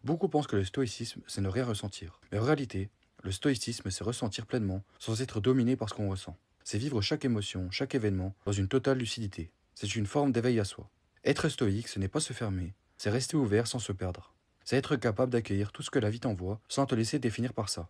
Beaucoup pensent que le stoïcisme, c'est ne rien ressentir. Mais en réalité, le stoïcisme, c'est ressentir pleinement, sans être dominé par ce qu'on ressent. C'est vivre chaque émotion, chaque événement, dans une totale lucidité. C'est une forme d'éveil à soi. Être stoïque, ce n'est pas se fermer, c'est rester ouvert sans se perdre. C'est être capable d'accueillir tout ce que la vie t'envoie, sans te laisser définir par ça.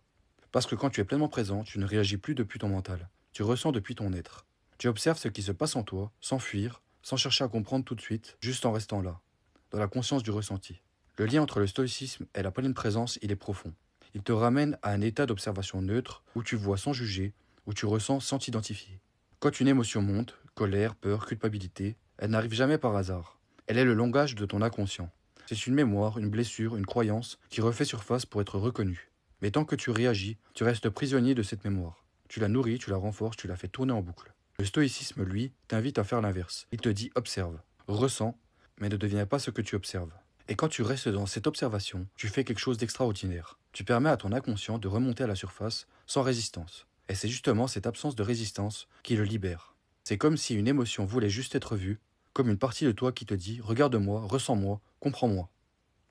Parce que quand tu es pleinement présent, tu ne réagis plus depuis ton mental. Tu ressens depuis ton être. Tu observes ce qui se passe en toi, sans fuir, sans chercher à comprendre tout de suite, juste en restant là, dans la conscience du ressenti. Le lien entre le stoïcisme et la pleine présence, il est profond. Il te ramène à un état d'observation neutre, où tu vois sans juger, où tu ressens sans t'identifier. Quand une émotion monte, colère, peur, culpabilité, elle n'arrive jamais par hasard. Elle est le langage de ton inconscient. C'est une mémoire, une blessure, une croyance qui refait surface pour être reconnue. Mais tant que tu réagis, tu restes prisonnier de cette mémoire. Tu la nourris, tu la renforces, tu la fais tourner en boucle. Le stoïcisme, lui, t'invite à faire l'inverse. Il te dit observe, ressens, mais ne deviens pas ce que tu observes. Et quand tu restes dans cette observation, tu fais quelque chose d'extraordinaire. Tu permets à ton inconscient de remonter à la surface sans résistance. Et c'est justement cette absence de résistance qui le libère. C'est comme si une émotion voulait juste être vue, comme une partie de toi qui te dit regarde-moi, ressens-moi, comprends-moi.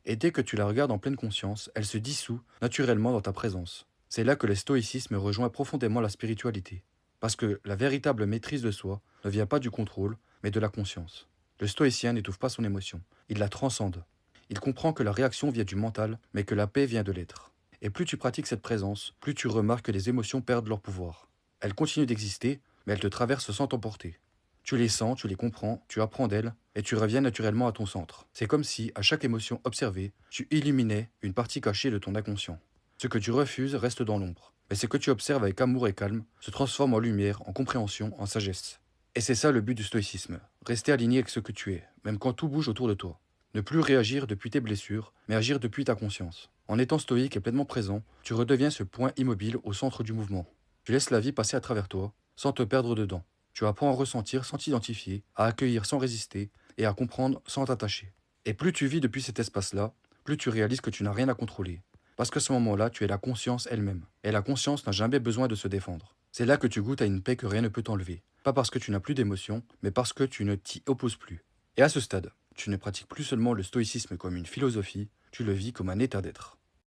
Et dès que tu la regardes en pleine conscience, elle se dissout naturellement dans ta présence. C'est là que le stoïcisme rejoint profondément la spiritualité. Parce que la véritable maîtrise de soi ne vient pas du contrôle, mais de la conscience. Le stoïcien n'étouffe pas son émotion, il la transcende. Il comprend que la réaction vient du mental, mais que la paix vient de l'être. Et plus tu pratiques cette présence, plus tu remarques que les émotions perdent leur pouvoir. Elles continuent d'exister, mais elles te traversent sans t'emporter. Tu les sens, tu les comprends, tu apprends d'elles, et tu reviens naturellement à ton centre. C'est comme si, à chaque émotion observée, tu illuminais une partie cachée de ton inconscient. Ce que tu refuses reste dans l'ombre, mais ce que tu observes avec amour et calme se transforme en lumière, en compréhension, en sagesse. Et c'est ça le but du stoïcisme, rester aligné avec ce que tu es, même quand tout bouge autour de toi. Ne plus réagir depuis tes blessures, mais agir depuis ta conscience. En étant stoïque et pleinement présent, tu redeviens ce point immobile au centre du mouvement. Tu laisses la vie passer à travers toi, sans te perdre dedans. Tu apprends à ressentir sans t'identifier, à accueillir sans résister et à comprendre sans t'attacher. Et plus tu vis depuis cet espace-là, plus tu réalises que tu n'as rien à contrôler. Parce qu'à ce moment-là, tu es la conscience elle-même. Et la conscience n'a jamais besoin de se défendre. C'est là que tu goûtes à une paix que rien ne peut t'enlever. Pas parce que tu n'as plus d'émotion, mais parce que tu ne t'y opposes plus. Et à ce stade, tu ne pratiques plus seulement le stoïcisme comme une philosophie, tu le vis comme un état d'être.